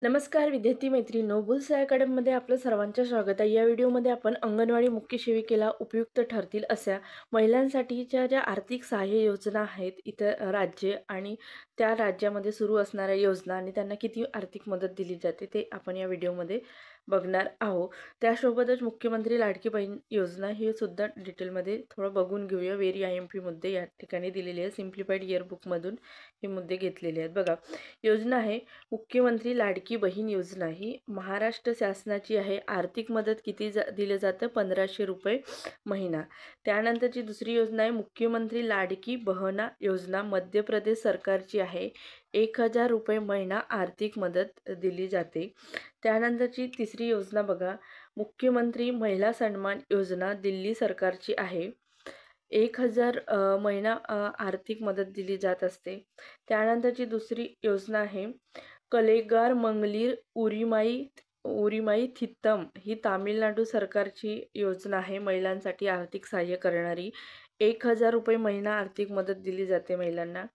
नमस्कार विद्यार्थी मैत्रिणींनो, बुल्स अकॅडमीमध्ये आपलं सर्वांचं स्वागत आहे. या व्हिडिओमध्ये आपण अंगणवाडी मुख्य सेविकेला उपयुक्त ठरतील अशा महिलांसाठीच्या ज्या आर्थिक सहाय्य योजना आहेत इतर राज्य आणि त्या राज्यामध्ये सुरू असणाऱ्या योजना आणि त्यांना किती आर्थिक मदत दिली जाते ते आपण या व्हिडिओमध्ये बघणार आहोत. त्यासोबतच मुख्यमंत्री लाडकी बहीण योजना ही सुद्धा डिटेलमध्ये थोडं बघून घेऊया. व्हेरी IMP मुद्दे या ठिकाणी दिलेले आहेत. सिम्प्लिफाईड इयरबुकमधून हे मुद्दे घेतलेले आहेत. बघा, योजना आहे मुख्यमंत्री लाडकी बहीण योजना ही महाराष्ट्र शासनाची आहे. आर्थिक मदत किती दिलं जातं? 1500 रुपये महिना. त्यानंतरची दुसरी योजना आहे मुख्यमंत्री लाडकी बहना योजना, मध्य प्रदेश सरकारची आहे. 1000 रुपये महिना आर्थिक मदत दिली जाते. त्यानंतरची तिसरी योजना बघा, मुख्यमंत्री महिला सन्मान योजना, दिल्ली सरकारची आहे. 1000 महिना आर्थिक मदत दिली जात असते. त्यानंतरची दुसरी योजना आहे कलेगार मंगलीर उरिमाई थित्तम, ही तामिळनाडू सरकारची योजना आहे. महिलांसाठी आर्थिक सहाय्य करणारी 1000 रुपये महिना आर्थिक मदत दिली जाते महिलांना.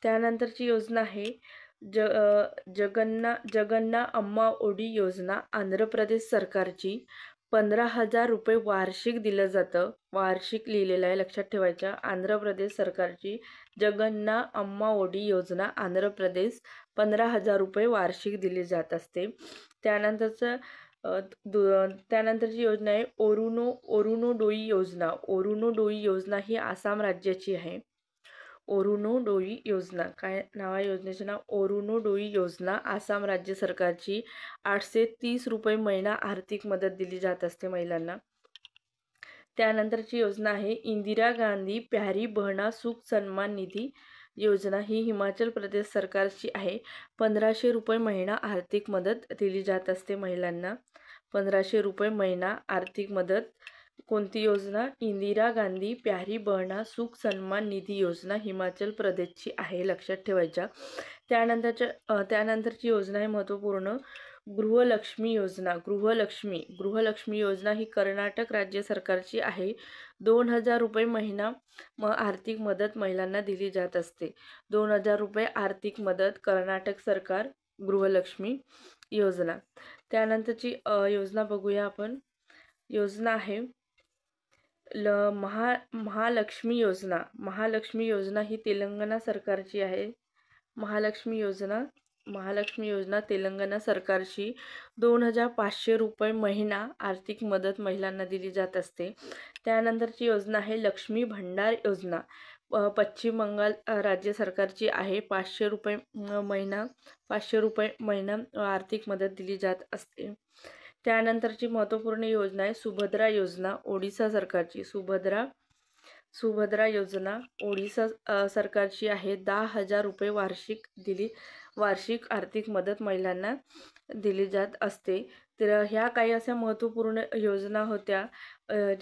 त्यानंतरची योजना आहे जगन्ना अम्मा ओडी योजना, आंध्र प्रदेश सरकारची. 15,000 रुपये वार्षिक दिलं जातं. वार्षिक लिहिलेलं आहे, लक्षात ठेवायचं. आंध्र प्रदेश सरकारची जगन्ना अम्मा ओडी योजना, आंध्र प्रदेश. 15,000 रुपये वार्षिक दिली जात असते. त्यानंतरची योजना आहे ओरुनोडोई योजना. ओरुनोडोई योजना ही आसाम राज्याची आहे. ओरुनोडोई योजना, काय नाव आहे योजनेचे? नाव ओरुनोडोई योजना, आसाम राज्य सरकारची. 830 रुपये महिना आर्थिक मदत दिली जात असते महिलांना. त्यानंतरची योजना आहे इंदिरा गांधी प्यारी बहना सुख सन्मान निधी योजना, ही हिमाचल प्रदेश सरकारची आहे. 1500 रुपये महिना आर्थिक मदत दिली जात असते महिलांना. 1500 रुपये महिना आर्थिक मदत. कोणती योजना? इंदिरा गांधी प्यारी बहना सुख सन्मान निधी योजना, हिमाचल प्रदेशची आहे, लक्षात ठेवायच्या. त्यानंतरची योजना आहे महत्त्वपूर्ण गृहलक्ष्मी योजना. गृहलक्ष्मी योजना ही कर्नाटक राज्य सरकारची आहे. 2000 रुपये महिना आर्थिक मदत महिलांना दिली जात असते. 2000 रुपये आर्थिक मदत, कर्नाटक सरकार, गृहलक्ष्मी योजना. त्यानंतरची योजना बघूया आपण. योजना आहे महालक्ष्मी योजना. महालक्ष्मी योजना ही तेलंगणा सरकारची आहे. महालक्ष्मी योजना तेलंगणा सरकारची. 2500 रुपये महिना आर्थिक मदत महिलांना दिली जात असते. त्यानंतरची योजना आहे लक्ष्मी भंडार योजना, पश्चिम बंगाल राज्य सरकारची आहे. 500 रुपये महिना आर्थिक मदत दिली जात असते. त्यानंतरची महत्त्वपूर्ण योजना आहे सुभद्रा योजना, ओडिसा सरकारची. सुभद्रा योजना ओडिसा सरकारची आहे. 10,000 रुपये वार्षिक आर्थिक मदत महिलांना दिली जात असते. तर ह्या काही अशा महत्त्वपूर्ण योजना होत्या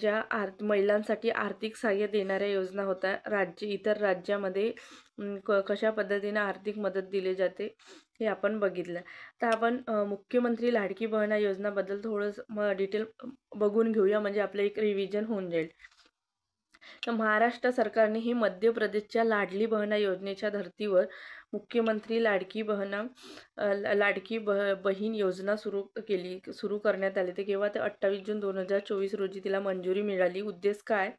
ज्या महिलांसाठी आर्थिक सहाय्य देणाऱ्या योजना होत्या. इतर राज्यामध्ये कशा पद्धतीने आर्थिक मदत दिली जाते हे आपण बघितलं. तर आपण मुख्यमंत्री लाडकी बहना योजनाबद्दल थोडंसं डिटेल बघून घेऊया, म्हणजे आपलं एक रिव्हिजन होऊन जाईल. तर महाराष्ट्र सरकारने ही मध्य प्रदेशच्या लाडली बहना योजनेच्या धर्तीवर मुख्यमंत्री लाडकी बहीण योजना सुरू करण्यात आली. ते केव्हा? ते 28 जून 2024 रोजी तिला मंजुरी मिळाली. उद्देश काय?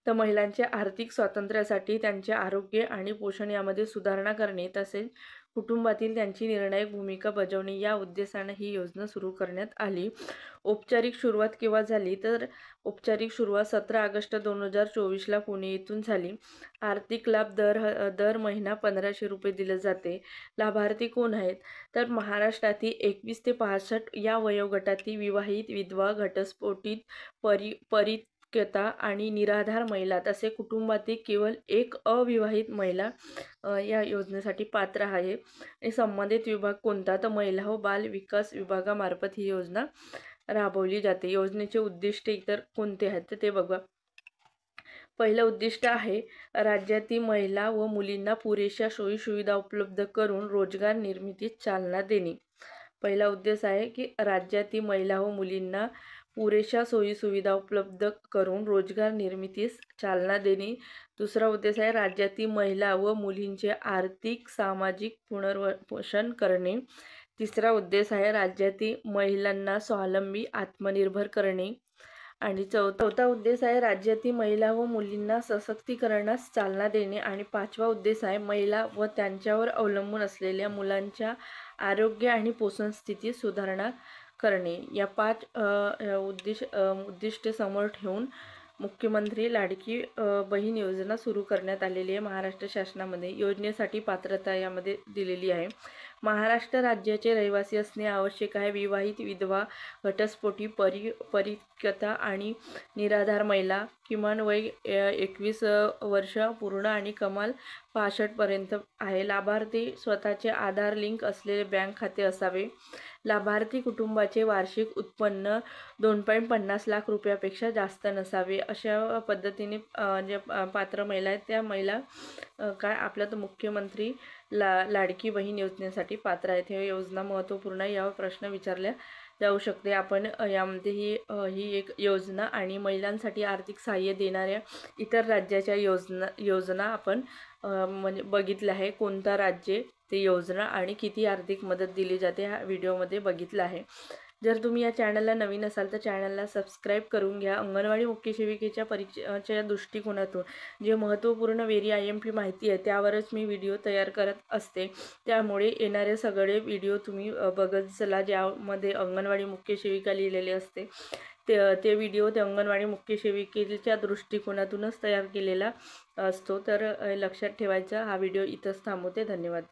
तर महिलांच्या आर्थिक स्वातंत्र्यासाठी त्यांचे आरोग्य आणि पोषण यामध्ये सुधारणा करणे, तसेच कुटुंबातील त्यांची निर्णायक भूमिका बजावणे या उद्देशाने ही योजना सुरू करण्यात आली. औपचारिक सुरुवात केव्हा झाली? तर औपचारिक सुरुवात 17 ऑगस्ट 2024ला पुणे येथून झाली. आर्थिक लाभ दर महिना 1500 रुपये दिले जाते. लाभार्थी कोण आहेत? तर महाराष्ट्रातील 21 ते 65 या वयोगटातील विवाहित, विधवा, घटस्फोटित, परित्यक्ता आणि निराधार महिला, तसे कुटुंबातील केवळ एक अविवाहित महिला या योजनेसाठी पात्र आहे. आणि संबंधित विभाग कोणता? तर महिला व बाल विकास विभागामार्फत ही योजना राबवली जाते. योजनेचे उद्दिष्ट इतर कोणते आहेत तर ते बघा. पहिलं उद्दिष्ट आहे राज्यातील महिला व मुलींना पुरेशा सोयीसुविधा उपलब्ध करून रोजगार निर्मितीस चालना देणे. पहिला उद्देश आहे की राज्यातील महिला व मुलींना पुरेशा सोयीसुविधा उपलब्ध करून रोजगार निर्मितीस चालना देणे. दुसरा उद्देश आहे राज्यातील महिला व मुलींचे आर्थिक सामाजिक पुनर्वसन करणे. तिसरा उद्देश आहे राज्यातील महिलांना स्वावलंबी आत्मनिर्भर करणे. आणि चौथा उद्देश आहे राज्यातील महिला व मुलींना सशक्तीकरणास चालना देणे. आणि पाचवा उद्देश आहे महिला व त्यांच्यावर अवलंबून असलेल्या मुलांच्या आरोग्य आणि पोषण स्थिती सुधारणा करणे. या 5 उद्दिष्टे समोर ठेवून मुख्यमंत्री लाडकी बहीण योजना सुरू करण्यात आलेली आहे महाराष्ट्र शासनामध्ये. योजनेसाठी पात्रता यामध्ये दिलेली आहे. महाराष्ट्र राज्याचे रहिवासी असणे आवश्यक आहे. विवाहित, विधवा, घटस्फोटी, परित्यक्ता आणि निराधार महिला. किमान वय 21 वर्ष पूर्ण आणि कमाल 65 पर्यंत आहे. लाभार्थी स्वतःचे आधार लिंक असलेले बँक खाते असावे. लाभार्थी कुटुंबाचे वार्षिक उत्पन्न 2.50 लाख रुपयापेक्षा जास्त नसावे. अशा पद्धतीने जे पात्र महिला आहेत त्या महिला काय आपल्या तर मुख्यमंत्री लाडकी बहीण योजनेसाठी पात्र आहेत. ही योजना महत्त्वपूर्ण आहे यावर प्रश्न विचारल्या जाऊ शकते. आपण यामध्ये ही एक योजना आणि महिलांसाठी आर्थिक सहाय्य देणाऱ्या इतर राज्याच्या योजना आपण म्हणजे बघितलं आहे. कोणता राज्य ते योजना आणि किती आर्थिक मदत दिली जाते ह्या व्हिडिओमध्ये बघितलं आहे. जर तुम्ही या चॅनलला नवीन असाल तर चॅनलला सबस्क्राईब करून घ्या. अंगणवाडी मुख्य सेविकेच्या परीक्षेच्या दृष्टिकोनातून जे महत्त्वपूर्ण वेरी IMP माहिती आहे त्यावरच मी व्हिडिओ तयार करत असते. त्यामुळे येणारे सगळे व्हिडिओ तुम्ही बघत चला. ज्यामध्ये अंगणवाडी मुख्य सेविका लिहिलेले असते ते व्हिडिओ ते अंगणवाडी मुख्य सेविकेच्या दृष्टिकोनातूनच तयार केलेला असतो. तर लक्षात ठेवायचं. हा व्हिडिओ इथंच थांबवते. धन्यवाद.